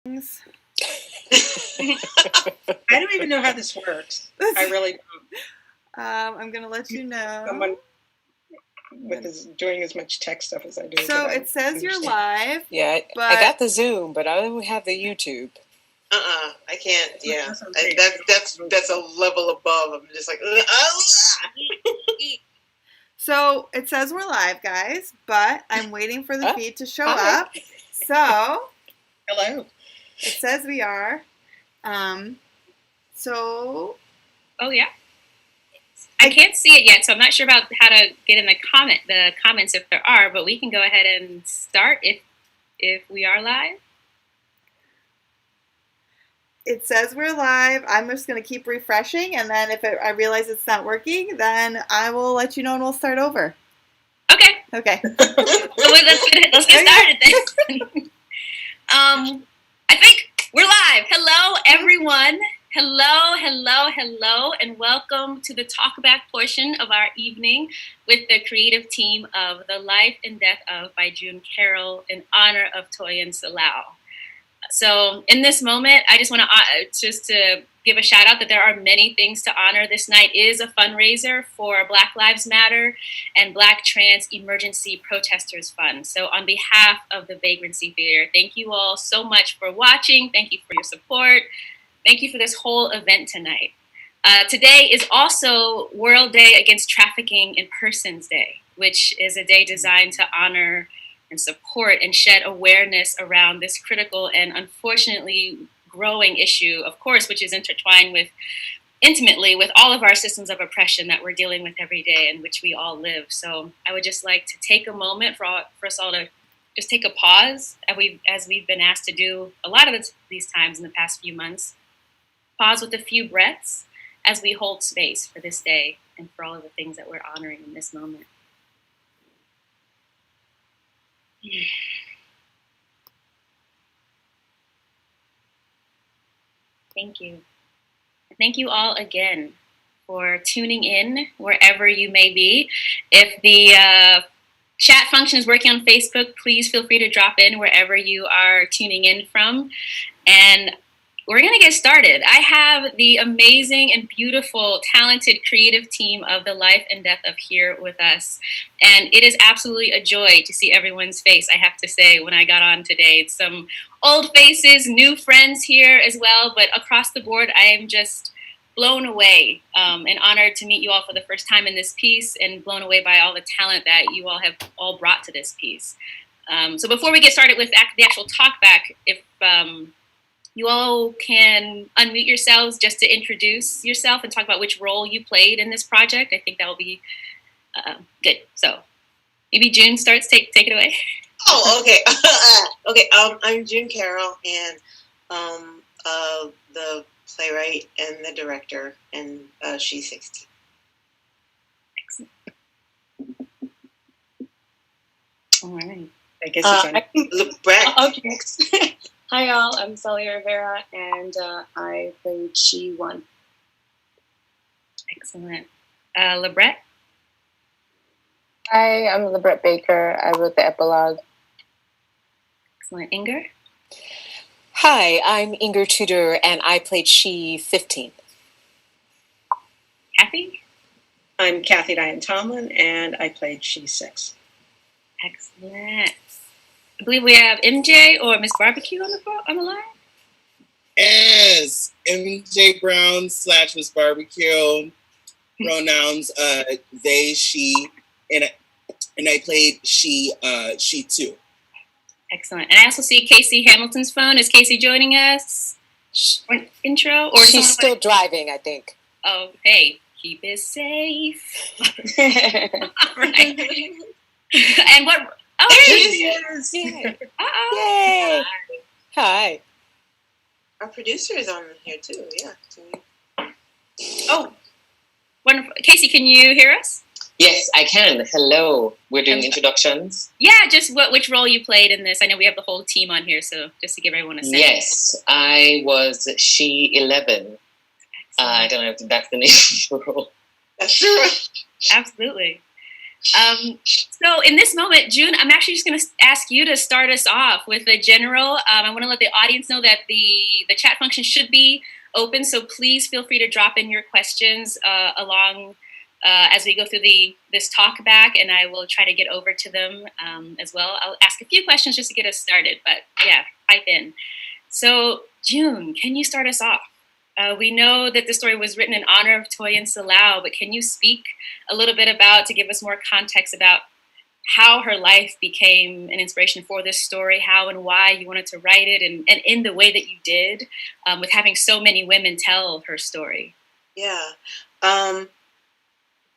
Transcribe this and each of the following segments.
things. I don't even know how this works. I really don't. I'm going to let you know. Someone doing as much tech stuff as I do. So it says you're live. Yeah, I got the Zoom, but I don't have the YouTube. I can't. Yeah, that's a level above. I'm just like, So it says we're live, guys, but I'm waiting for the feed to show up. So hello. It says we are. Oh yeah. I can't see it yet, so I'm not sure about how to get in the comments if there are, but we can go ahead and start if we are live. It says we're live. I'm just going to keep refreshing, and then if I realize it's not working, then I will let you know and we'll start over. Okay. Okay. Let's get started then. I think we're live. Hello, everyone. Hello, and welcome to the TALKBACK portion of our evening with the creative team of The Life and Death of by June Carroll in honor of Toyin Salau. So in this moment, I just want to give a shout out that there are many things to honor. This night is a fundraiser for Black Lives Matter and Black Trans Emergency Protesters Fund. So on behalf of the Vagrancy Theater, thank you all so much for watching. Thank you for your support. Thank you for this whole event tonight. Today is also World Day Against Trafficking in Persons Day, which is a day designed to honor and support and shed awareness around this critical and unfortunately growing issue, of course, which is intertwined intimately with all of our systems of oppression that we're dealing with every day in which we all live. So I would just like to take a moment for us all to just take a pause, as we've been asked to do a lot of these times in the past few months. Pause with a few breaths as we hold space for this day and for all of the things that we're honoring in this moment. Thank you. Thank you all again for tuning in wherever you may be. If the chat function is working on Facebook, please feel free to drop in wherever you are tuning in from. And we're going to get started. I have the amazing and beautiful, talented, creative team of The Life and Death of here with us. And it is absolutely a joy to see everyone's face, I have to say, when I got on today. It's some old faces, new friends here as well, but across the board, I am just blown away and honored to meet you all for the first time in this piece and blown away by all the talent that you all have all brought to this piece. So before we get started with the actual talkback, if you all can unmute yourselves just to introduce yourself and talk about which role you played in this project. I think that will be good. So maybe June starts. Take it away. Oh, okay. Okay. I'm June Carroll, and the playwright and the director, and she's 16. Excellent. All right. I guess it's LeBret. Hi, y'all. I'm Sully Rivera, and I played She One. Excellent. LeBret? Hi, I'm LeBret Baker. I wrote the epilogue. Excellent. Inger? Hi, I'm Inger Tudor, and I played She 15. Kathy? I'm Kathy Diane Tomlin, and I played She 6. Excellent. I believe we have MJ or Miss Barbecue on the line. Yes, MJ Brown / Miss Barbecue. Pronouns they, she, and I played she 2. Excellent. And I also see Casey Hamilton's phone. Is Casey joining us? For an intro? Or she's still driving, I think. Oh, hey, keep it safe. Right. And what? Oh, there she is. Yay. Yay. Hi. Our producer is on here too. Yeah. Oh, wonderful. Casey, can you hear us? Yes, I can. Hello. We're doing introductions. Yeah, just which role you played in this. I know we have the whole team on here, so just to give everyone a sense. Yes, I was She 11. I don't know if that's the name of the role. That's true. Absolutely. So in this moment, June, I'm actually just going to ask you to start us off with a general. I want to let the audience know that the chat function should be open, so please feel free to drop in your questions along as we go through this talk back, and I will try to get over to them as well. I'll ask a few questions just to get us started, but yeah, pipe in. So June, can you start us off? We know that the story was written in honor of Toyin Salau, but can you speak a little bit to give us more context about how her life became an inspiration for this story, how and why you wanted to write it, and in the way that you did, with having so many women tell her story? Yeah.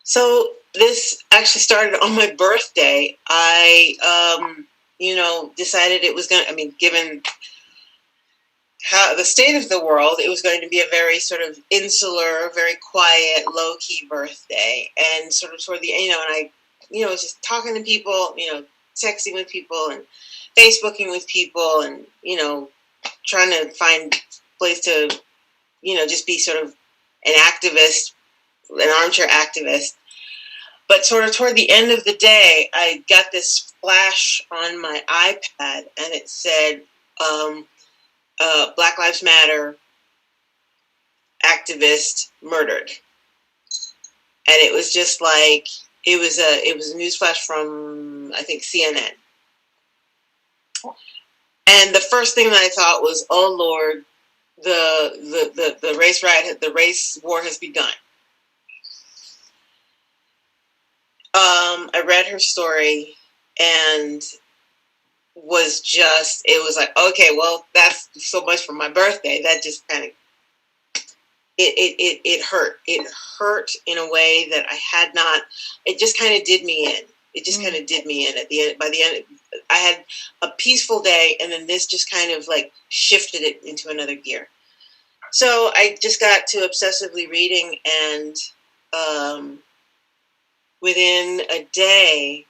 So this actually started on my birthday. I, decided it was given how the state of the world, it was going to be a very sort of insular, very quiet, low-key birthday. And sort of toward the end, and I, was just talking to people, texting with people and Facebooking with people and, trying to find a place to, just be sort of an activist, an armchair activist. But sort of toward the end of the day, I got this flash on my iPad and it said, Black Lives Matter activist murdered. And it was just like, it was a news flash from, I think, CNN. And the first thing that I thought was, oh Lord, the race riot, the race war has begun. I read her story and it was like, okay, well, that's so much for my birthday. That just kind of, it hurt. It hurt in a way that I had not, it just kind of did me in. It just kind of did me in at the end. By the end, I had a peaceful day, and then this just kind of like shifted it into another gear. So I just got to obsessively reading, and within a day,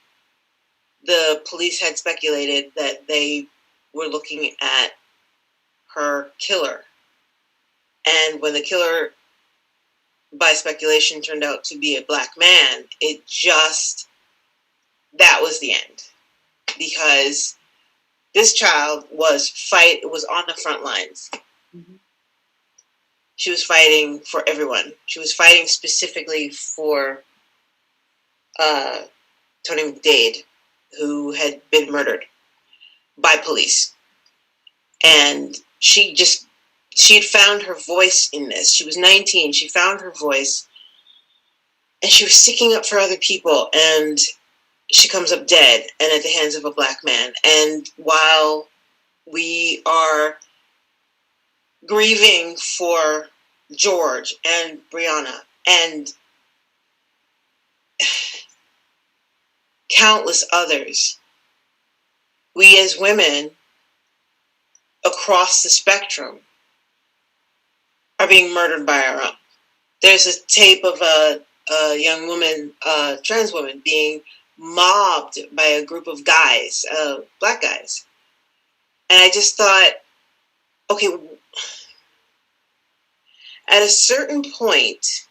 the police had speculated that they were looking at her killer. And when the killer, by speculation, turned out to be a black man, that was the end. Because this child was on the front lines. Mm-hmm. She was fighting for everyone. She was fighting specifically for Tony McDade, who had been murdered by police. And she had found her voice in this. She was 19. She found her voice. And she was sticking up for other people. And she comes up dead and at the hands of a black man. And while we are grieving for George and Brianna and countless others, we as women across the spectrum are being murdered by our own. There's a tape of a young woman, trans woman, being mobbed by a group of guys, black guys. And I just thought, okay, at a certain point,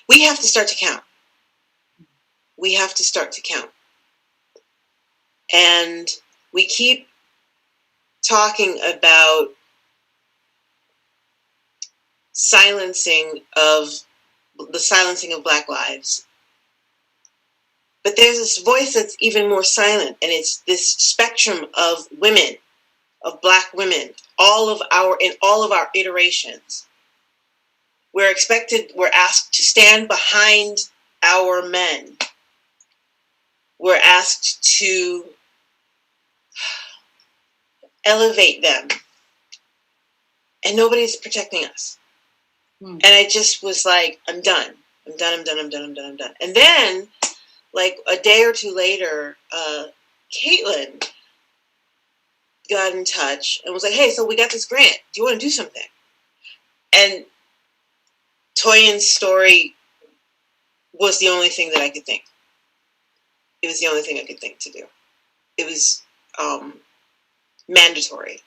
we have to start to count. We have to start to count. And we keep talking about silencing of Black lives. But there's this voice that's even more silent, and it's this spectrum of women, of Black women, in all of our iterations. We're asked to stand behind our men. We're asked to elevate them. And nobody's protecting us. And I just was like, I'm done. I'm done. And then, like a day or two later, Caitlin got in touch and was like, hey, so we got this grant. Do you want to do something? And Toyin's story was the only thing that I could think. It was the only thing I could think to do. It was mandatory.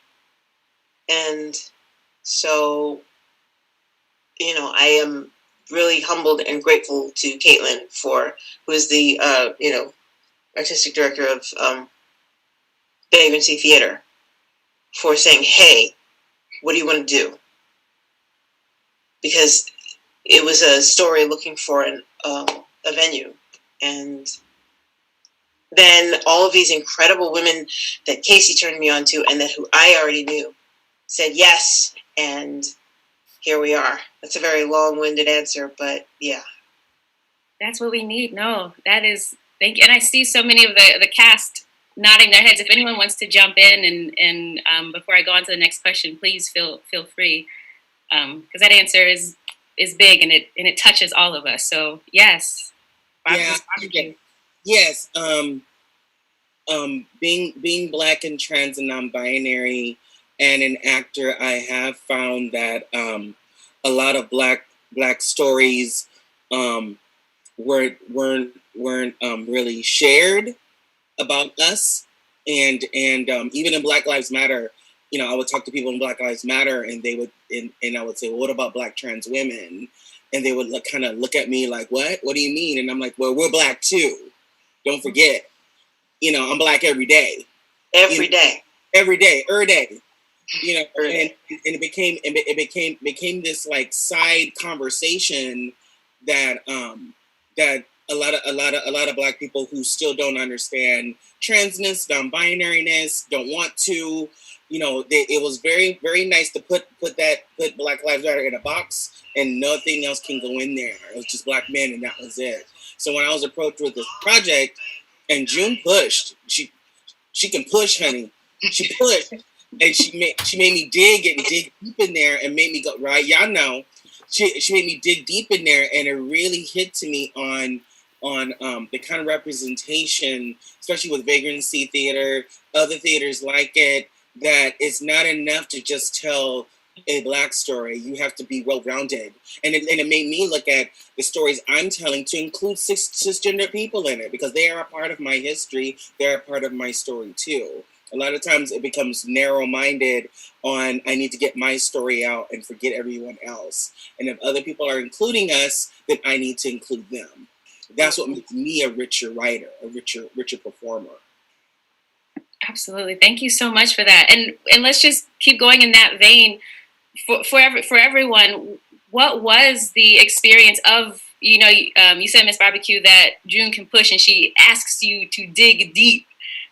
And so I am really humbled and grateful to Caitlin who is the artistic director of Vagrancy Theater, for saying, "Hey, what do you want to do?" Because it was a story looking for a venue, and then all of these incredible women that Casey turned me on to, and who I already knew, said yes, and here we are. That's a very long-winded answer, but yeah. That's what we need. No, that is, thank you. And I see so many of the cast nodding their heads. If anyone wants to jump in and before I go on to the next question, please feel free. Because that answer is big and it touches all of us. So yes. Yeah. Yes. Being Black and trans and non-binary and an actor, I have found that a lot of black stories weren't really shared about us, and even in Black Lives Matter, I would talk to people in Black Lives Matter, and they would and I would say, well, what about Black trans women? And they would kind of look at me like, what do you mean? And I'm like, well, we're Black too, don't forget. I'm Black every day. Every day. And it became this like side conversation that that a lot of Black people who still don't understand transness, non-binariness, don't want to, it was very, very nice to put Black Lives Matter in a box and nothing else can go in there. It was just Black men and that was it. So when I was approached with this project, and June pushed, she can push, honey. She pushed, and she made me dig deep in there, and made me go right. Y'all know, she made me dig deep in there, and it really hit to me on the kind of representation, especially with Vagrancy Theater, other theaters like it, that it's not enough to just tell a Black story. You have to be well-rounded, and it made me look at the stories I'm telling to include cisgender people in it, because they are a part of my history. They're a part of my story too. A lot of times it becomes narrow-minded on, I need to get my story out and forget everyone else. And if other people are including us, then I need to include them. That's what makes me a richer writer, a richer performer. Absolutely. Thank you so much for that. And let's just keep going in that vein. For everyone, what was the experience of, you said, Miss Barbecue, that June can push and she asks you to dig deep,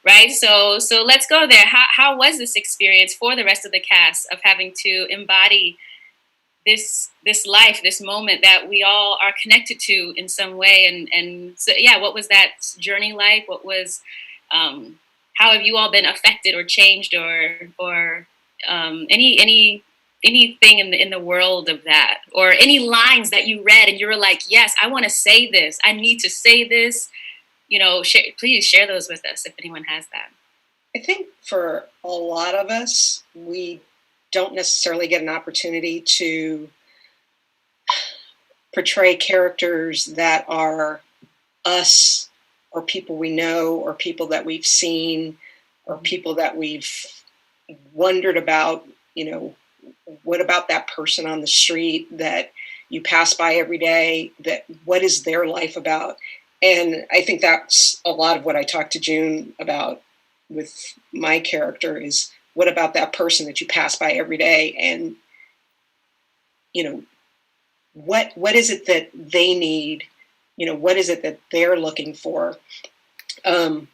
right? So let's go there. How was this experience for the rest of the cast of having to embody this life, this moment that we all are connected to in some way? And so, yeah, what was that journey like? What was, how have you all been affected or changed or anything in the world of that, or any lines that you read and you were like, yes, I want to say this. I need to say this. Please share those with us if anyone has that. I think for a lot of us, we don't necessarily get an opportunity to portray characters that are us, or people we know, or people that we've seen, or people that we've wondered about, what about that person on the street that you pass by every day, what is their life about? And I think that's a lot of what I talked to June about with my character is, what about that person that you pass by every day? And, what is it that they need? What is it that they're looking for? I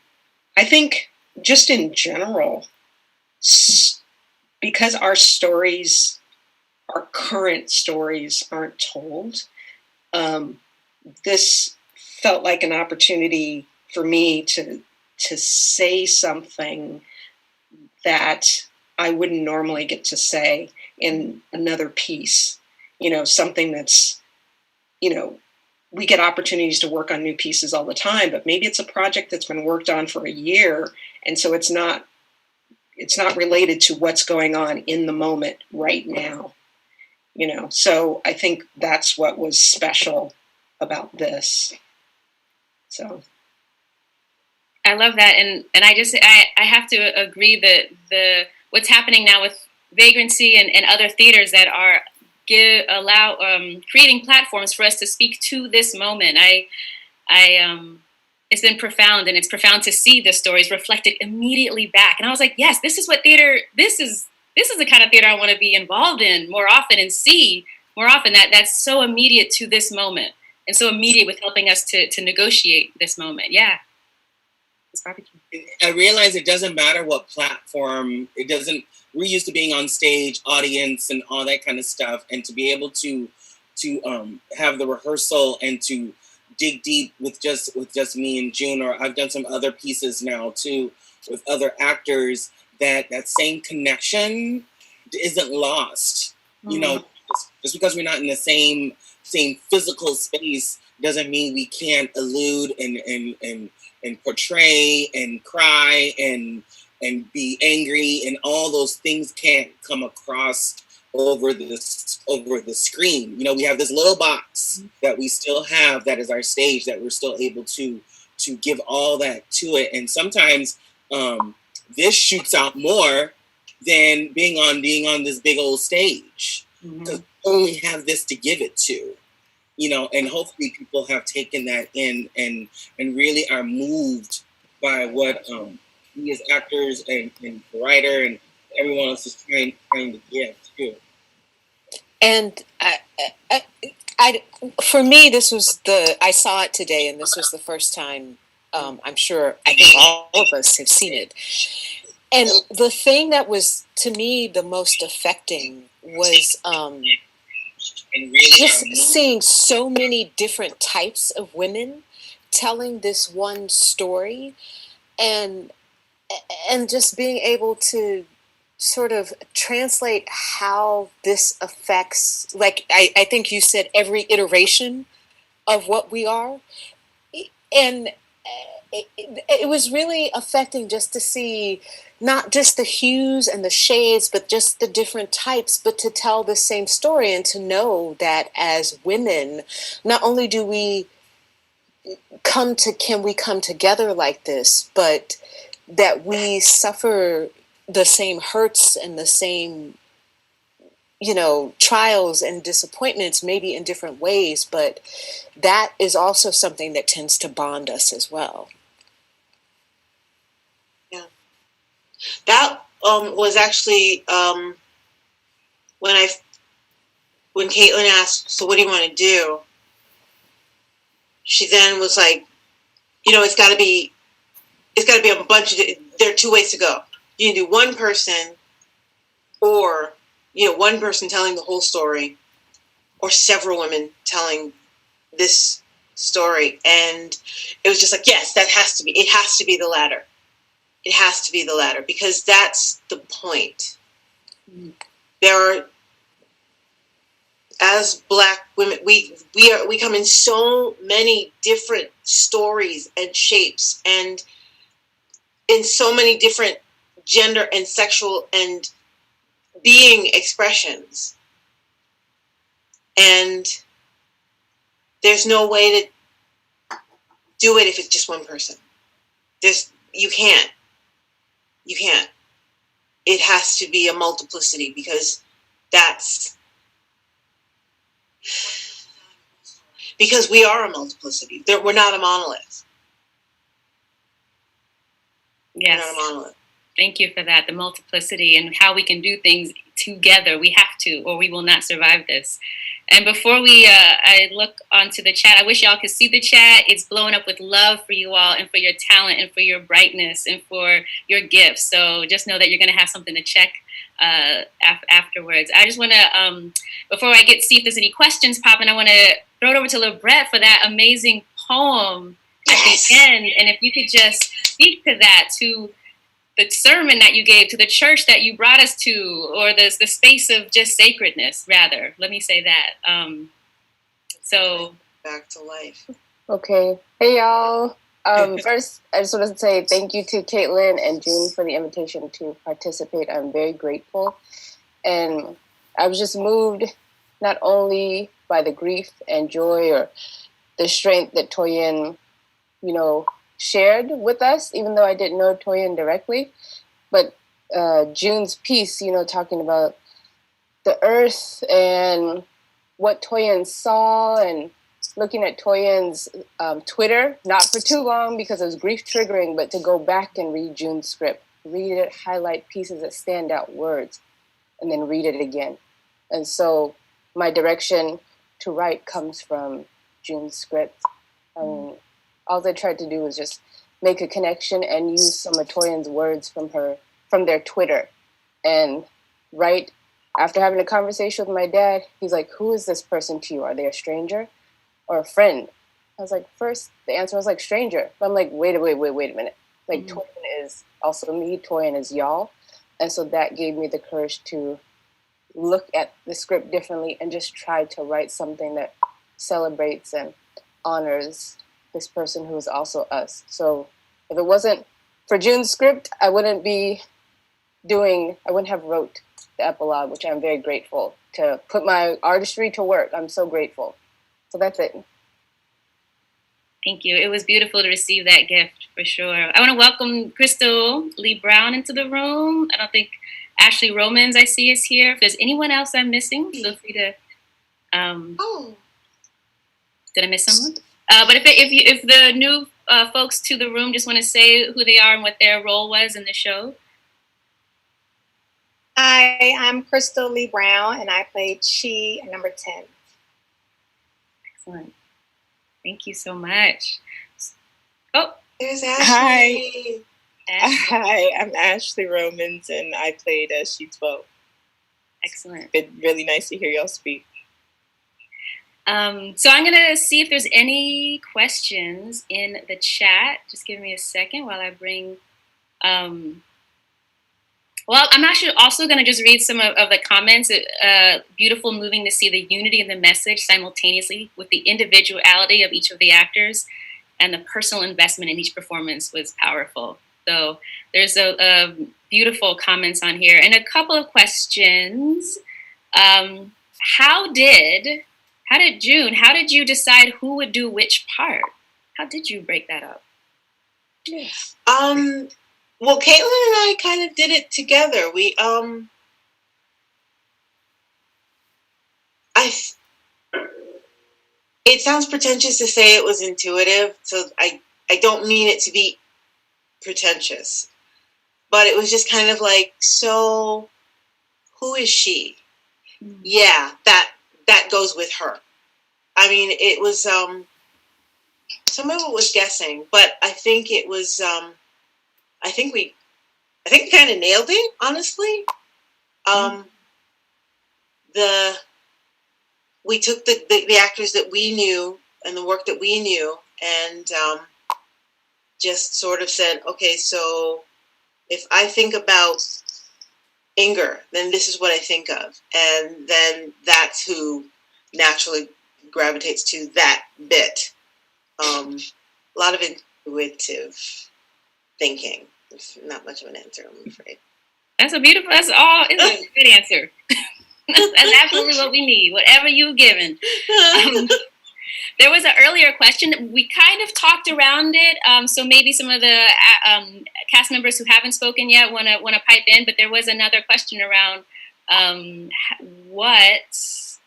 think just in general, because our stories, our current stories aren't told, this felt like an opportunity for me to say something that I wouldn't normally get to say in another piece. Something that's, we get opportunities to work on new pieces all the time, but maybe it's a project that's been worked on for a year. And so it's not related to what's going on in the moment right now, so I think that's what was special about this. So I love that. And I have to agree that what's happening now with Vagrancy and other theaters that are creating platforms for us to speak to this moment. It's been profound, and it's profound to see the stories reflected immediately back. And I was like, yes, this is what theater. This is the kind of theater I want to be involved in more often and see more often. That's so immediate to this moment, and so immediate with helping us to negotiate this moment. Yeah. Barbecue. I realize it doesn't matter what platform. We're used to being on stage, audience, and all that kind of stuff, and to be able to have the rehearsal and to dig deep with just me and June, or I've done some other pieces now too with other actors. That same connection isn't lost. Mm-hmm. You know, just because we're not in the same physical space doesn't mean we can't allude and portray and cry and be angry, and all those things can't come across over the screen. You know, we have this little box that we still have that is our stage, that we're still able to give all that to it. And sometimes this shoots out more than being on this big old stage, because we only have this to give it to. You know, and hopefully people have taken that in and really are moved by what we as actors and the writer and everyone else is trying to give too. And for me, I saw it today, and this was the first time. I think all of us have seen it. And the thing that was, to me, the most affecting was just seeing so many different types of women telling this one story, and just being able to sort of translate how this affects, like I think you said, every iteration of what we are. And it was really affecting just to see not just the hues and the shades, but just the different types, but to tell the same story, and to know that as women, not only do we can we come together like this, but that we suffer the same hurts and the same, you know, trials and disappointments, maybe in different ways, but that is also something that tends to bond us as well. Yeah. That was actually when Caitlin asked, so what do you want to do? She then was like, you know, it's got to be a bunch of, there are two ways to go. You can do one person, or, you know, one person telling the whole story, or several women telling this story. And it was just like, yes, it has to be the latter. It has to be the latter, because that's the point. There are, as Black women, we come in so many different stories and shapes, and in so many different gender and sexual and being expressions. And there's no way to do it if it's just one person. You can't. It has to be a multiplicity, because we are a multiplicity. We're not a monolith. Yes. We're not a monolith. Thank you for that. The multiplicity and how we can do things together. We have to, or we will not survive this. And before I look onto the chat, I wish y'all could see the chat. It's blowing up with love for you all, and for your talent, and for your brightness, and for your gifts. So just know that you're going to have something to check afterwards. I just want to, before I see if there's any questions popping, I want to throw it over to Librette for that amazing poem at the end. And if you could just speak to that, to the sermon that you gave, to the church that you brought us to, or the space of just sacredness, rather. Let me say that. So back to life. Okay. Hey, y'all. First, I just want to say thank you to Caitlin and June for the invitation to participate. I'm very grateful. And I was just moved not only by the grief and joy or the strength that Toyin, you know, shared with us, even though I didn't know Toyin directly, but June's piece, you know, talking about the earth and what Toyin saw and looking at Toyin's Twitter, not for too long because it was grief triggering, but to go back and read June's script, read it, highlight pieces that stand out, words, and then read it again. And so my direction to write comes from June's script. All I tried to do was just make a connection and use some of Toyin's words from their Twitter. And right after having a conversation with my dad, he's like, who is this person to you? Are they a stranger or a friend? I was like, first, the answer was like stranger. But I'm like, wait a minute. Like Toyin is also me, Toyin is y'all. And so that gave me the courage to look at the script differently and just try to write something that celebrates and honors this person who is also us. So if it wasn't for June's script, I wouldn't have wrote the epilogue, which I'm very grateful to put my artistry to work. I'm so grateful. So that's it. Thank you. It was beautiful to receive that gift for sure. I want to welcome Crystal Lee Brown into the room. I don't think Ashley Romans I see is here. If there's anyone else I'm missing, feel free to. Did I miss someone? But if the new folks to the room just want to say who they are and what their role was in the show. Hi, I'm Crystal Lee Brown, and I played She at number 10. Excellent. Thank you so much. Oh, there's Ashley. Hi. Ashley. Hi, I'm Ashley Romans, and I played She 12. Excellent. It's been really nice to hear y'all speak. So I'm going to see if there's any questions in the chat. Just give me a second while I bring... Well, I'm actually also going to just read some of the comments. Beautiful, moving to see the unity in the message simultaneously with the individuality of each of the actors, and the personal investment in each performance was powerful. So there's a beautiful comments on here. And a couple of questions. How did you decide who would do which part? How did you break that up? Yes. Well, Caitlin and I kind of did it together. It sounds pretentious to say it was intuitive, so I don't mean it to be pretentious, but it was just kind of like, so who is she? Yeah, that goes with her. I mean, it was, some of it was guessing, but I think it was, I think we kind of nailed it, honestly. We took the actors that we knew and the work that we knew and just sort of said, okay, so if I think about Inger, then this is what I think of. And then that's who naturally gravitates to that bit. A lot of intuitive thinking. It's not much of an answer, I'm afraid. It's a good answer. That's absolutely what we need, whatever you've given. There was an earlier question. We kind of talked around it, so maybe some of the cast members who haven't spoken yet want to pipe in, but there was another question around what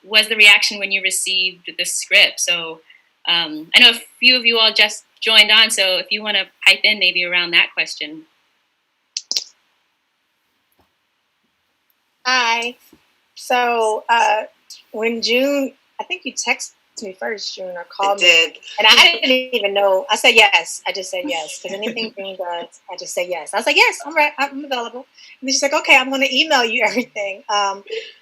was the reaction when you received the script? So I know a few of you all just joined on, so if you want to pipe in maybe around that question. Hi. So when June, I think you texted me first, June, or called me. And I didn't even know. I said yes. I just said yes. Because anything June does, I just say yes. I was like, yes, I'm right. I'm available. And she's like, okay, I'm going to email you everything.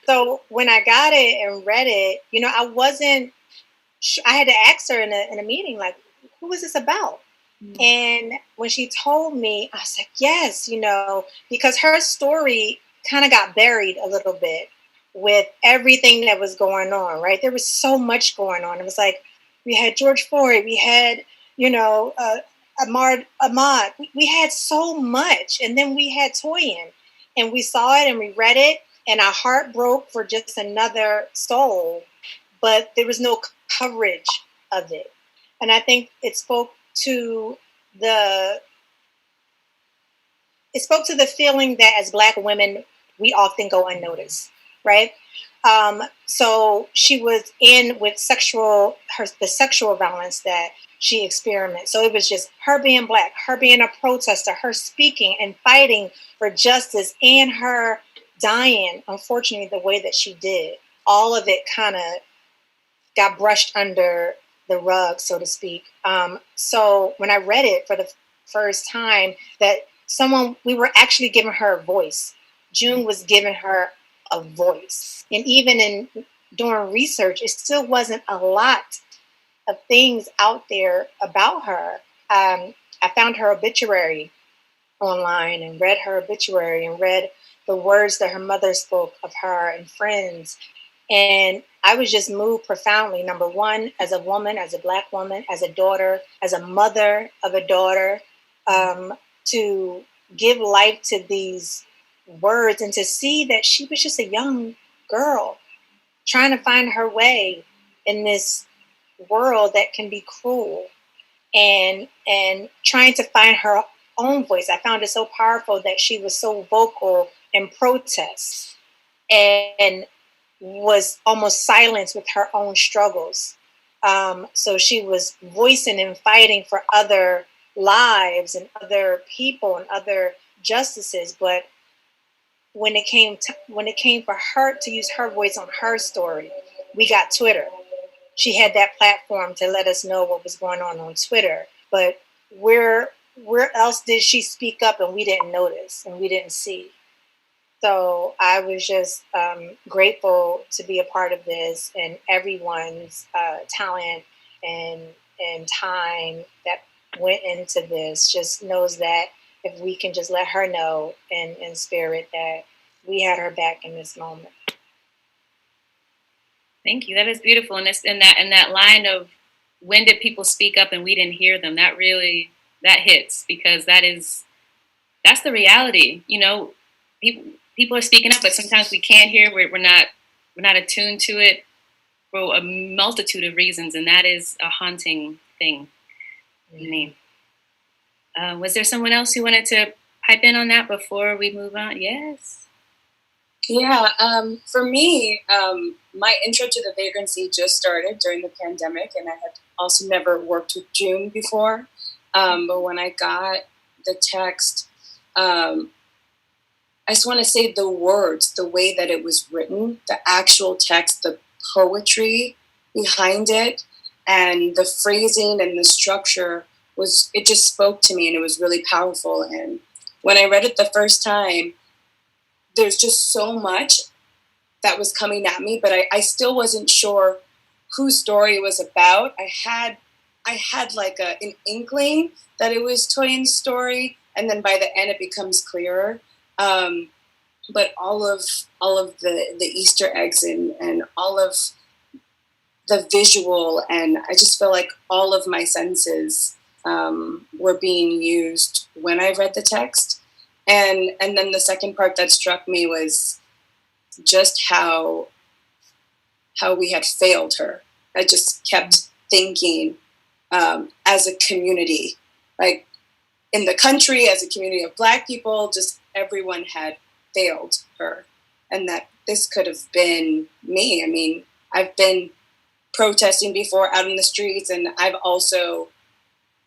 So when I got it and read it, I wasn't, I had to ask her in a meeting, like, who is this about? And when she told me, I was like, yes, because her story kind of got buried a little bit with everything that was going on, right? There was so much going on. It was like, we had George Floyd, we had, Ahmad. We had so much. And then we had Toyin. And we saw it and we read it, and our heart broke for just another soul. But there was no coverage of it. And I think it spoke to the feeling that as Black women, we often go unnoticed, right? So she was in with the sexual violence that she experienced. So it was just her being Black, her being a protester, her speaking and fighting for justice, and her dying, unfortunately, the way that she did. All of it kind of got brushed under the rug, so to speak. So when I read it for the first time, that we were actually giving her a voice. June was giving her a voice. And even in doing research, it still wasn't a lot of things out there about her. I found her obituary online and read her obituary and read the words that her mother spoke of her and friends. And I was just moved profoundly, number one, as a woman, as a Black woman, as a daughter, as a mother of a daughter, to give life to these words and to see that she was just a young girl trying to find her way in this world that can be cruel, and trying to find her own voice. I found it so powerful that she was so vocal in protest and was almost silenced with her own struggles. So she was voicing and fighting for other lives and other people and other justices. But when it came for her to use her voice on her story, we got Twitter. She had that platform to let us know what was going on Twitter. But where else did she speak up and we didn't notice and we didn't see? So I was just grateful to be a part of this, and everyone's talent and time that went into this just knows that if we can just let her know in spirit that we had her back in this moment. Thank you. That is beautiful. And that line of when did people speak up and we didn't hear them, that hits, because that's the reality. You know, people are speaking up, but sometimes we can't hear. We're not attuned to it for a multitude of reasons, and that is a haunting thing. I mean, was there someone else who wanted to pipe in on that before we move on? Yes. Yeah, for me, my intro to the vagrancy just started during the pandemic, and I had also never worked with June before. But when I got the text, I just want to say the words, the way that it was written, the actual text, the poetry behind it, and the phrasing and the structure it just spoke to me, and it was really powerful. And when I read it the first time, there's just so much that was coming at me, but I still wasn't sure whose story it was about. I had like an inkling that it was Toyin's story, and then by the end it becomes clearer. But all of the Easter eggs and all of the visual, and I just feel like all of my senses were being used when I read the text. And then the second part that struck me was just how we had failed her. I just kept thinking, as a community, like in the country, as a community of Black people, just everyone had failed her, and that this could have been me. I mean, I've been protesting before out in the streets, and I've also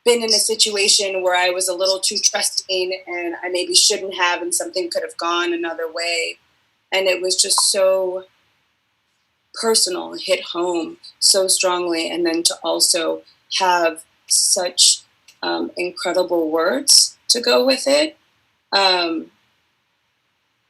been in a situation where I was a little too trusting and I maybe shouldn't have, and something could have gone another way. And it was just so personal, hit home so strongly. And then to also have such incredible words to go with it. And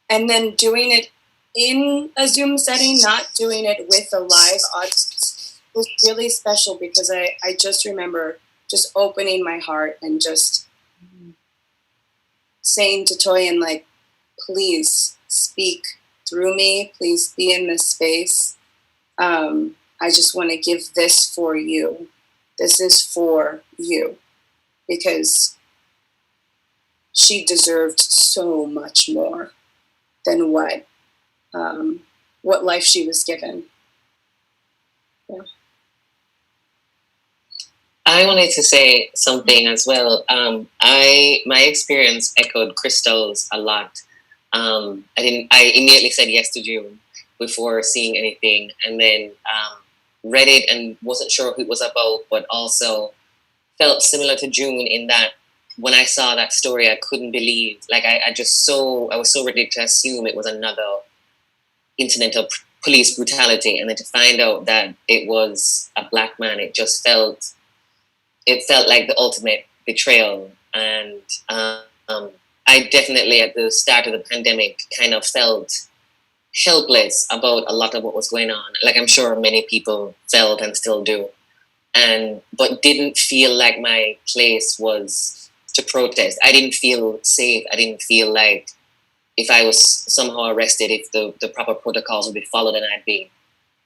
then doing it in a Zoom setting, not doing it with a live audience, was really special, because I just remember just opening my heart and just saying to Toyin, like, please speak through me. Please be in this space. I just want to give this for you. This is for you, because she deserved so much more than what life she was given. Yeah. I wanted to say something as well. My experience echoed Crystal's a lot. I immediately said yes to June. before seeing anything, and then read it and wasn't sure who it was about, but also felt similar to June in that when I saw that story, I couldn't believe, like I was so ready to assume it was another incident of police brutality, and then to find out that it was a Black man, it felt like the ultimate betrayal. And I definitely, at the start of the pandemic, kind of felt helpless about a lot of what was going on. Like I'm sure many people felt and still do. But didn't feel like my place was to protest. I didn't feel safe. I didn't feel like if I was somehow arrested, if the proper protocols would be followed and I'd be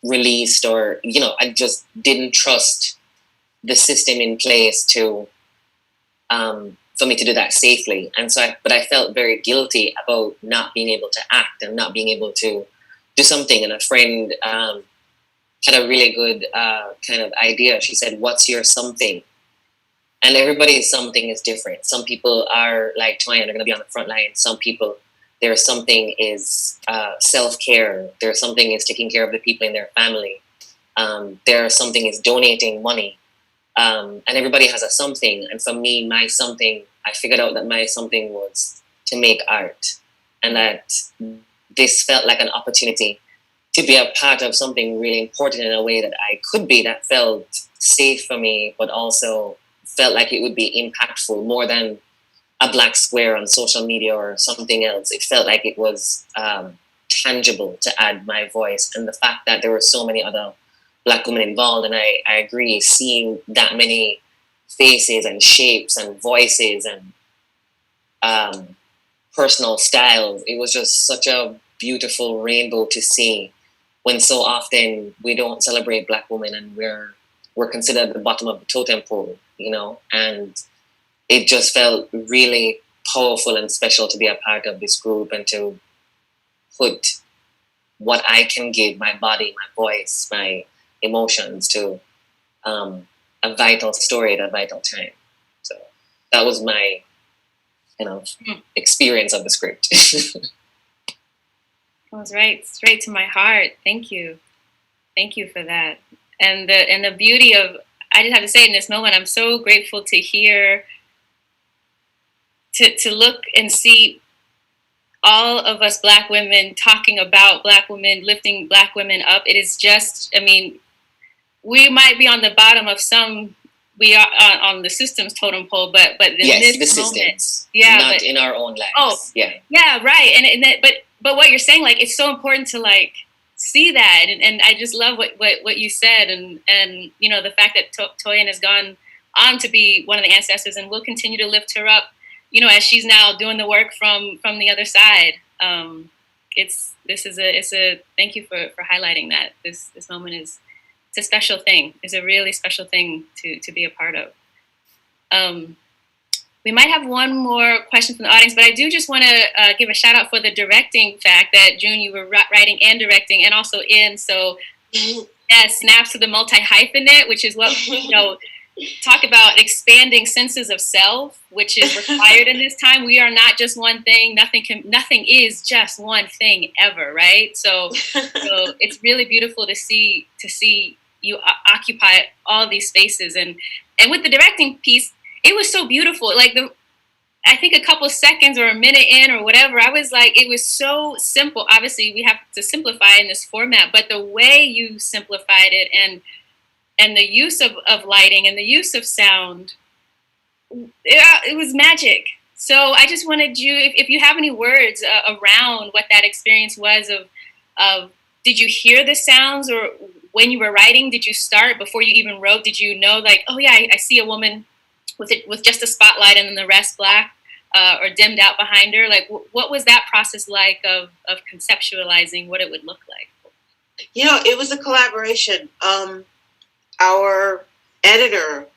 released, or, I just didn't trust the system in place to, for me to do that safely. And so, but I felt very guilty about not being able to act and not being able to do something. And a friend had a really good kind of idea. She said, "What's your something?" And everybody's something is different. Some people are like Toyin, they're going to be on the front line. Some people, their something is self-care. Their something is taking care of the people in their family. Their something is donating money. And everybody has a something. And for me, my something, I figured out that my something was to make art. And that this felt like an opportunity to be a part of something really important in a way that I could be, that felt safe for me, but also felt like it would be impactful more than a black square on social media or something else. It felt like it was tangible to add my voice. And the fact that there were so many other Black women involved, and I agree, seeing that many faces and shapes and voices and personal styles, it was just such a beautiful rainbow to see, when so often we don't celebrate Black women and we're considered at the bottom of the totem pole, and it just felt really powerful and special to be a part of this group and to put what I can give, my body, my voice, my emotions, to a vital story at a vital time. So that was my experience of the script. It was right straight to my heart. Thank you for that. And the beauty of, I just have to say, in this moment, I'm so grateful to hear, to look and see all of us Black women talking about Black women, lifting Black women up. It is just, we might be on the bottom of we are on the system's totem pole, but in yes, this the moment, systems, not in our own lives. Yeah, right. But what you're saying, like, it's so important to see that, and I just love what you said, and the fact that Toyin has gone on to be one of the ancestors, and we'll continue to lift her up, as she's now doing the work from the other side. It's a thank you for highlighting that. This moment it's a special thing. It's a really special thing to be a part of. We might have one more question from the audience, but I do just want to give a shout out for the directing fact that, June, you were writing and directing and also in. So, snaps to the multi-hyphenate, which is what, talk about expanding senses of self, which is required in this time. We are not just one thing. Nothing is just one thing ever, right? So it's really beautiful to see you occupy all these spaces, and with the directing piece, it was so beautiful. Like I think a couple of seconds or a minute in or whatever, I was like, it was so simple. Obviously, we have to simplify in this format, but the way you simplified it and the use of lighting and the use of sound, it was magic. So I just wanted you, if you have any words around what that experience was of did you hear the sounds, or when you were writing, did you start before you even wrote? Did you know, like, oh yeah, I see a woman with just a spotlight and then the rest Black or dimmed out behind her? Like, what was that process like of conceptualizing what it would look like? It was a collaboration. Our editor,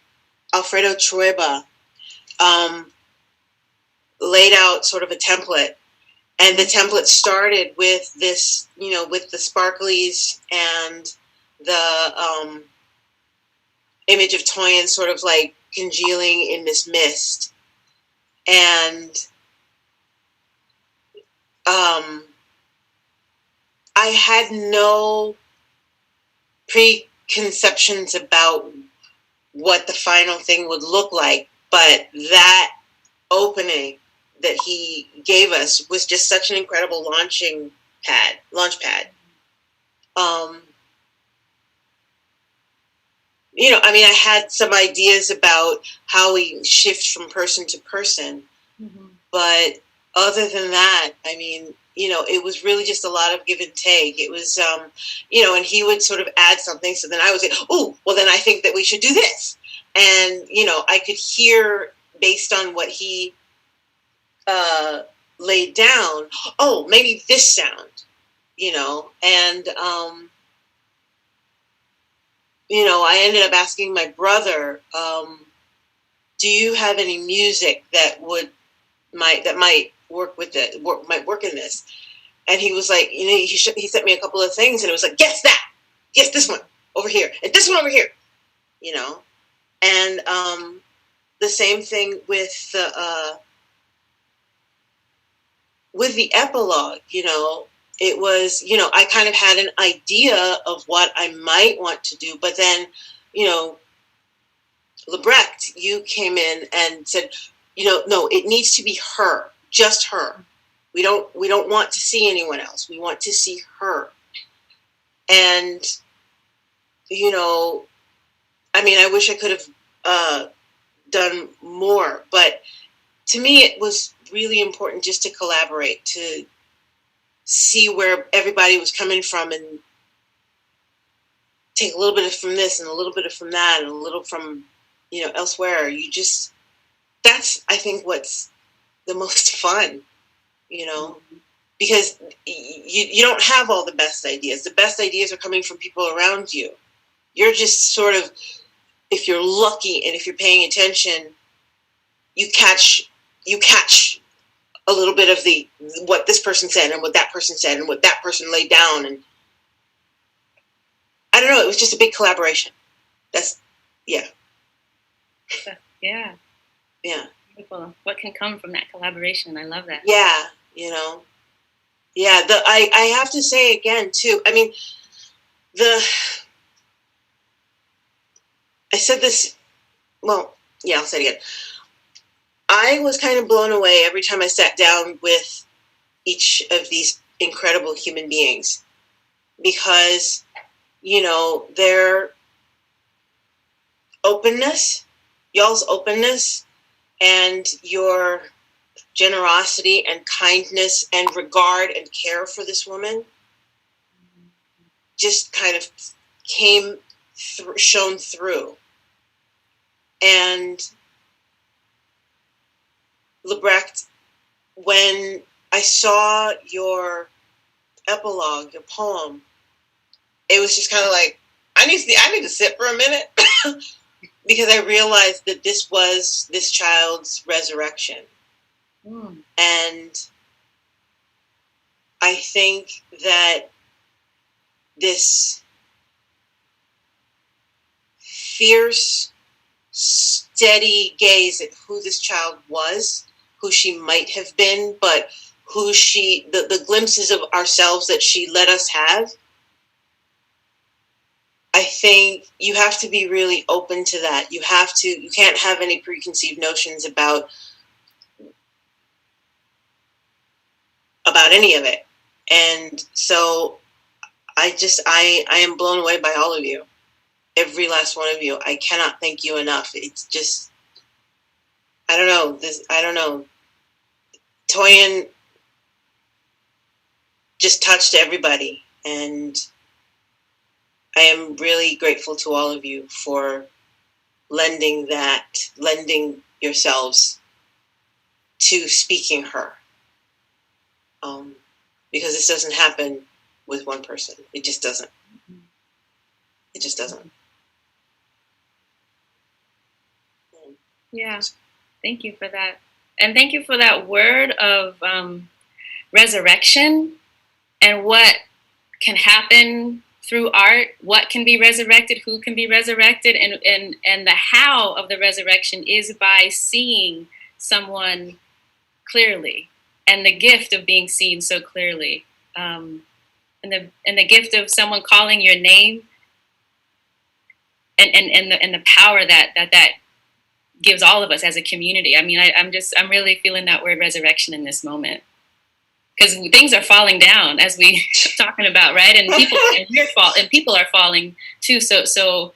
Alfredo Trueba, laid out sort of a template, and the template started with this, with the sparklies and the image of Toyin sort of like congealing in this mist. And I had no preconceptions about what the final thing would look like, but that opening that he gave us was just such an incredible launch pad. You know, I mean, I had some ideas about how we shift from person to person, but other than that, I mean, you know, it was really just a lot of give and take. It was, you know, and he would sort of add something. So then I would say, oh, well, then I think that we should do this. And, you know, I could hear based on what he laid down, oh, maybe this sound, you know, and, you know, I ended up asking my brother, do you have any music that might work with might work in this? And he was like, you know, he sent me a couple of things, and it was like, guess that, guess this one over here, and this one over here, you know, and the same thing with the epilogue, you know. It was, you know, I kind of had an idea of what I might want to do, but then, you know, Lebrecht, you came in and said, you know, no, it needs to be her, just her. We don't want to see anyone else. We want to see her. And, you know, I mean, I wish I could have done more, but to me, it was really important just to collaborate, to see where everybody was coming from and take a little bit from this and a little bit from that and a little from, you know, elsewhere. That's, I think, what's the most fun, you know, because you don't have all the best ideas. The best ideas are coming from people around you. You're just sort of, if you're lucky and if you're paying attention, you catch a little bit of what this person said and what that person said and what that person laid down. And I don't know, it was just a big collaboration. Yeah. Beautiful. What can come from that collaboration? I love that. Yeah, you know. Yeah, I have to say again too, I mean, I said this, well, yeah, I'll say it again. I was kind of blown away every time I sat down with each of these incredible human beings, because, you know, their openness, y'all's openness, and your generosity and kindness and regard and care for this woman just kind of shone through. And Lebrecht, when I saw your epilogue, your poem, it was just kind of like, I need to sit for a minute because I realized that this was this child's resurrection. And I think that this fierce, steady gaze at who this child was, who she might have been, but who the glimpses of ourselves that she let us have, I think you have to be really open to that. You can't have any preconceived notions about any of it. And so I am blown away by all of you. Every last one of you. I cannot thank you enough. It's just, I don't know. Toyin just touched everybody, and I am really grateful to all of you for lending yourselves to speaking her. Because this doesn't happen with one person. It just doesn't. It just doesn't. Yeah. Thank you for that. And thank you for that word of resurrection and what can happen through art, what can be resurrected, who can be resurrected, and the how of the resurrection is by seeing someone clearly, and the gift of being seen so clearly. the gift of someone calling your name, and the power that gives all of us as a community. I mean, I'm really feeling that word resurrection in this moment, because things are falling down, as we talking about, right? And people are falling too. So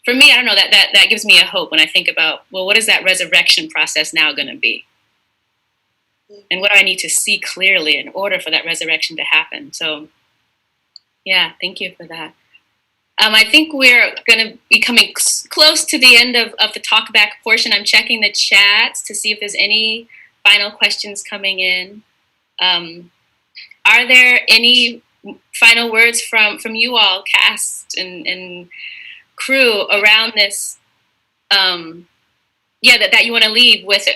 for me, I don't know, that gives me a hope when I think about, well, what is that resurrection process now going to be? And what do I need to see clearly in order for that resurrection to happen? So, yeah, thank you for that. I think we're going to be coming close to the end of the talkback portion. I'm checking the chats to see if there's any final questions coming in. Are there any final words from you all, cast and crew, around this? That you want to leave with,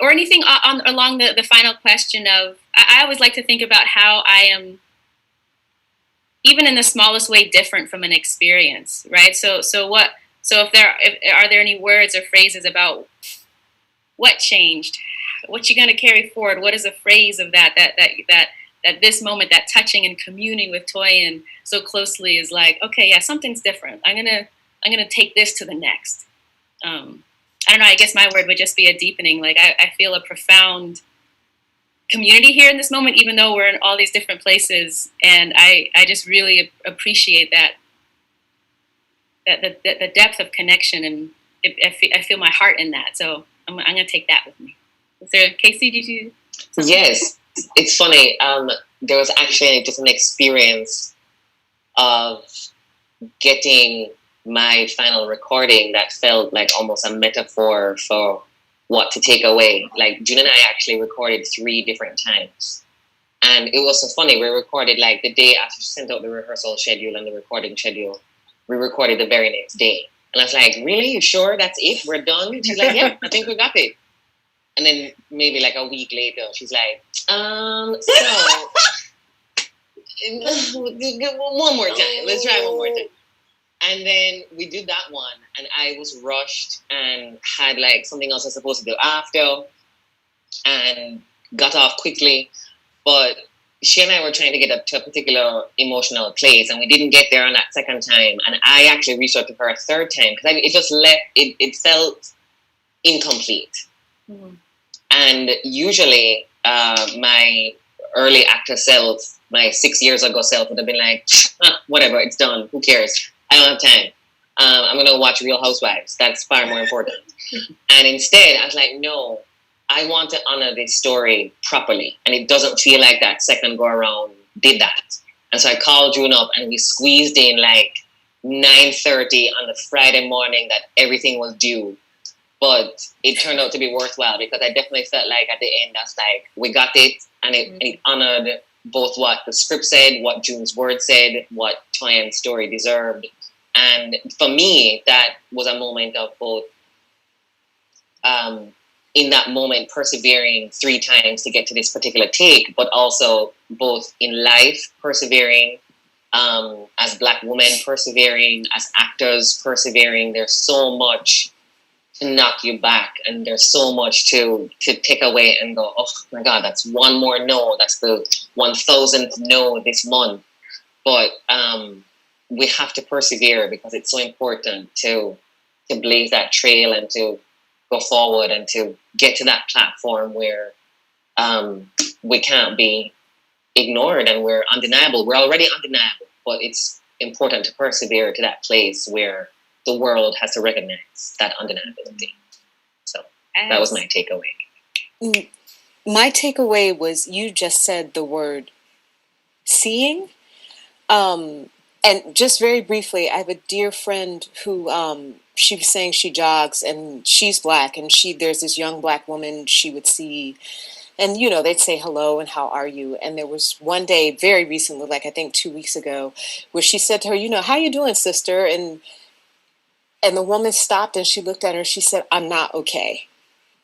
or anything along the final question of, I always like to think about how I am, even in the smallest way, different from an experience, right? So are there any words or phrases about what changed, what you're going to carry forward? What is a phrase of that this moment, that touching and communing with Toyin so closely is like, okay, yeah, something's different. I'm gonna take this to the next. I don't know, I guess my word would just be a deepening. Like, I feel a profound community here in this moment, even though we're in all these different places. And I just really appreciate that the depth of connection, and I feel my heart in that. So I'm going to take that with me. Is there, Casey, did you? Yes, it's funny. There was actually just an experience of getting my final recording that felt like almost a metaphor for what to take away. Like, June and I actually recorded 3 different times. And it was so funny. We recorded like the day after she sent out the rehearsal schedule and the recording schedule. We recorded the very next day. And I was like, really? You sure that's it? We're done? And she's like, yeah, I think we got it. And then maybe like a week later, she's like, one more time. Let's try one more time. And then we did that one, and I was rushed and had like something else I was supposed to do after, and got off quickly. But she and I were trying to get up to a particular emotional place, and we didn't get there on that second time. And I actually reached out to her a third time because it just it felt incomplete. Mm-hmm. And usually my early actor self, my 6 years ago self, would have been like, whatever, it's done, who cares? I don't have time. I'm going to watch Real Housewives. That's far more important. And instead, I was like, no, I want to honor this story properly. And it doesn't feel like that second go around did that. And so I called June up, and we squeezed in like 9:30 on the Friday morning that everything was due. But it turned out to be worthwhile, because I definitely felt like at the end, I was like, we got it. And it honored both what the script said, what June's word said, what Toyin's story deserved. And for me, that was a moment of both, in that moment, persevering 3 times to get to this particular take, but also both in life, persevering, as Black women, persevering, as actors, persevering. There's so much to knock you back, and there's so much to take away and go, oh my God, that's one more no, that's the 1000th no this month. But we have to persevere, because it's so important to blaze that trail and to go forward and to get to that platform where we can't be ignored and we're undeniable. We're already undeniable, but it's important to persevere to that place where the world has to recognize that undeniability. So that was my takeaway. My takeaway was, you just said the word seeing. And just very briefly, I have a dear friend who, she was saying she jogs, and she's Black, and there's this young Black woman she would see, and, you know, they'd say hello and how are you? And there was one day very recently, like I think 2 weeks ago, where she said to her, you know, how you doing, sister? And the woman stopped, and she looked at her, and she said, I'm not okay.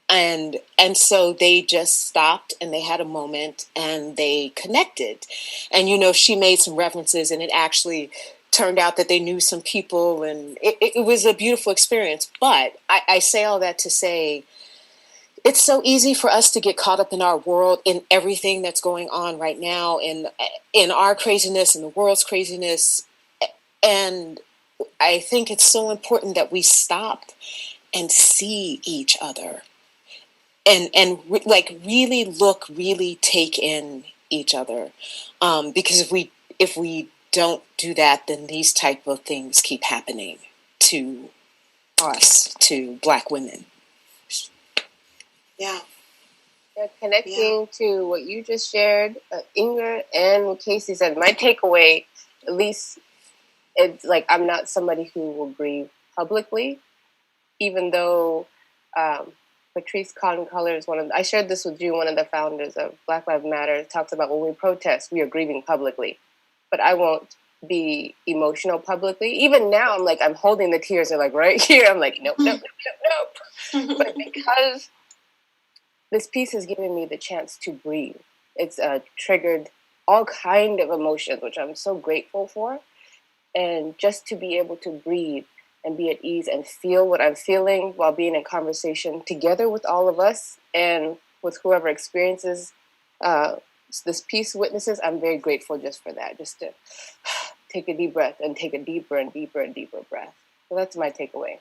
And so they just stopped, and they had a moment, and they connected. And, you know, she made some references, and it actually turned out that they knew some people, and it was a beautiful experience. But I say all that to say, it's so easy for us to get caught up in our world, in everything that's going on right now, in our craziness, in the world's craziness. And I think it's so important that we stop and see each other, and like really look, really take in each other, because if we don't do that, then these type of things keep happening to us, to Black women. Yeah. Connecting to what you just shared, Inger, and what Casey said, my takeaway, at least, it's like I'm not somebody who will grieve publicly, even though Patrice Concolor is I shared this with you, one of the founders of Black Lives Matter, talks about when we protest, we are grieving publicly, but I won't be emotional publicly. Even now, I'm like, I'm holding the tears, they're like right here. I'm like, nope. But because this piece has given me the chance to breathe, it's triggered all kind of emotions, which I'm so grateful for. And just to be able to breathe and be at ease and feel what I'm feeling while being in conversation together with all of us and with whoever experiences this piece witnesses, I'm very grateful just for that, just to take a deep breath and take a deeper and deeper and deeper breath. So that's my takeaway.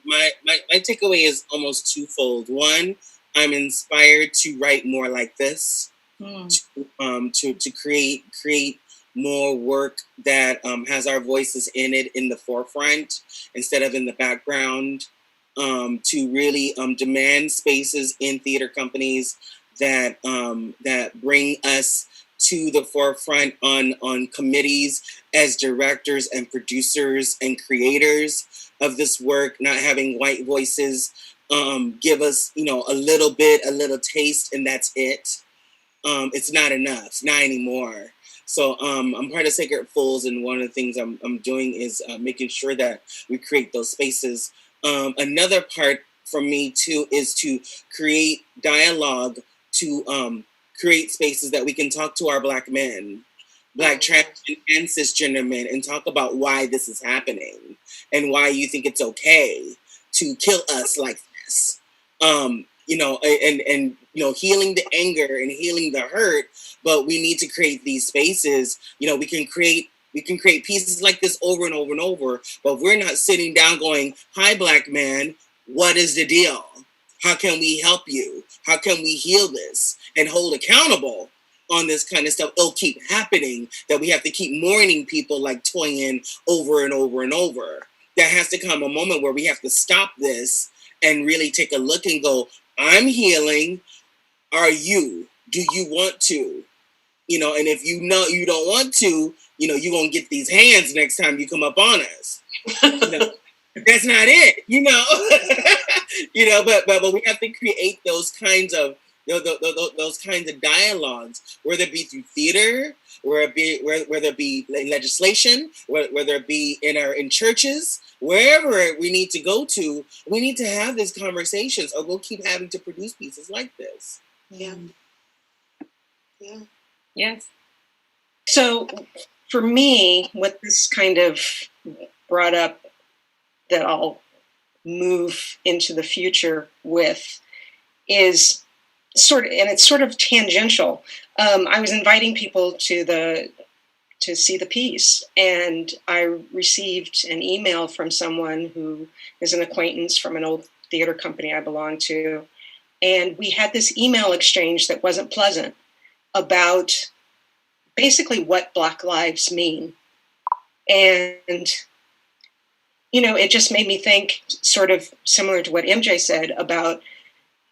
My takeaway is almost twofold. One, I'm inspired to write more like this, to create more work that has our voices in it in the forefront instead of in the background. To really demand spaces in theater companies that bring us to the forefront on committees as directors and producers and creators of this work, not having white voices give us, a little taste, and that's it. It's not enough, not anymore. So I'm part of Sacred Fools, and one of the things I'm doing is making sure that we create those spaces. Another part for me too is to create dialogue, to create spaces that we can talk to our Black men, Black trans and cisgender men, and talk about why this is happening and why you think it's okay to kill us like this. And healing the anger and healing the hurt, but we need to create these spaces. We can create pieces like this over and over and over, but we're not sitting down going, "Hi, Black man, what is the deal? How can we help you? How can we heal this and hold accountable on this kind of stuff?" It'll keep happening, that we have to keep mourning people like Toyin over and over and over. There has to come a moment where we have to stop this and really take a look and go, "I'm healing. Are you? Do you want to?" And if you know you don't want to, you're going to get these hands next time you come up on us. That's not it, but we have to create those kinds of those kinds of dialogues, whether it be through theater, whether it be legislation, whether it be in churches, wherever we need to go to, we need to have these conversations, or we'll keep having to produce pieces like this. Yeah. Yes. So for me, what this kind of brought up that I'll move into the future with is it's sort of tangential. I was inviting people to see the piece, and I received an email from someone who is an acquaintance from an old theater company I belong to, and we had this email exchange that wasn't pleasant about basically what Black lives mean. And, it just made me think, sort of similar to what MJ said about,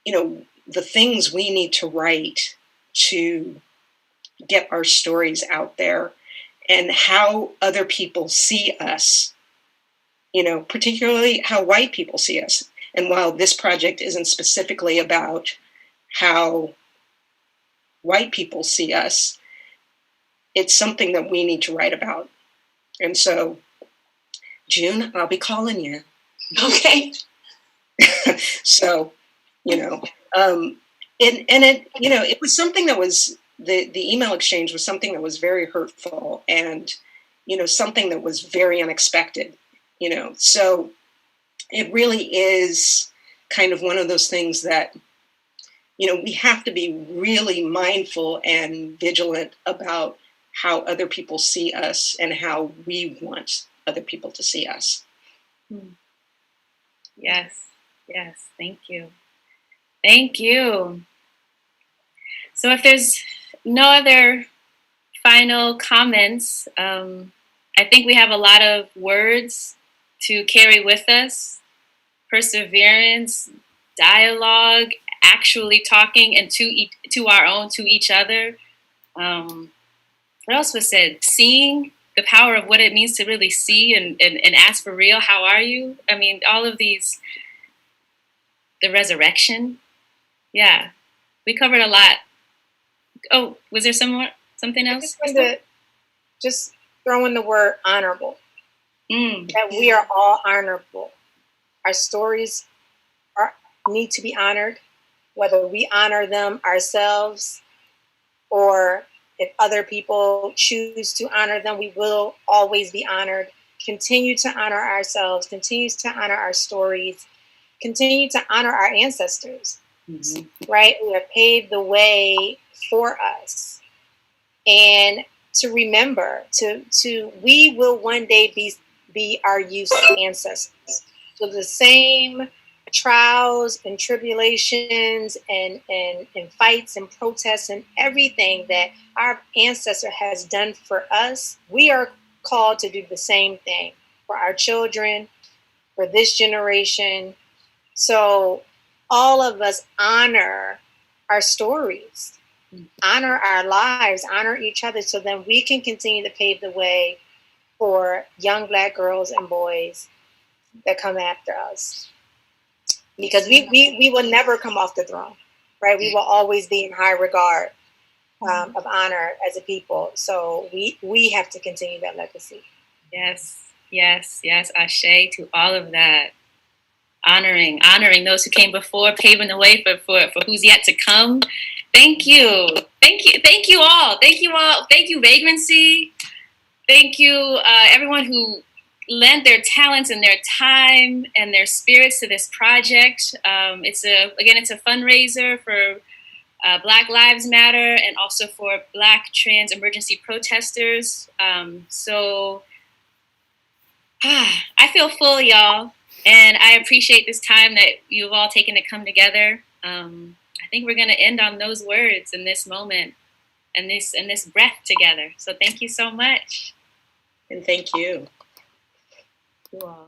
the things we need to write to get our stories out there and how other people see us, particularly how white people see us. And while this project isn't specifically about how white people see us, it's something that we need to write about. And so, June, I'll be calling you. Okay. So, it was something that was, the email exchange was something that was very hurtful and, something that was very unexpected, so it really is kind of one of those things that, you know, we have to be really mindful and vigilant about how other people see us and how we want other people to see us. Yes, yes, thank you. Thank you. So if there's no other final comments, I think we have a lot of words to carry with us. Perseverance, dialogue, actually talking and to each other. What else was said? Seeing, the power of what it means to really see and ask for real, how are you? I mean, all of these, the resurrection. Yeah, we covered a lot. Oh, was there something else? I just wanted to just throw in the word honorable. That we are all honorable. Our stories need to be honored, whether we honor them ourselves or if other people choose to honor them, we will always be honored. Continue to honor ourselves, continue to honor our stories, continue to honor our ancestors, right? Who have paved the way for us. And to remember, we will one day be our youth's ancestors. So the same trials and tribulations and fights and protests and everything that our ancestor has done for us, we are called to do the same thing for our children, for this generation. So all of us honor our stories, honor our lives, honor each other, so then we can continue to pave the way for young Black girls and boys that come after us. Because we will never come off the throne, right? We will always be in high regard of honor as a people. So we have to continue that legacy. Yes, yes, yes. Ashe to all of that. Honoring those who came before, paving the way for who's yet to come. Thank you. Thank you all. Thank you, Vagrancy. Thank you, everyone who lent their talents and their time and their spirits to this project. It's a fundraiser for Black Lives Matter and also for Black trans emergency protesters. So I feel full, y'all, and I appreciate this time that you've all taken to come together. I think we're going to end on those words in this moment and this breath together. So thank you so much. And thank you. You all.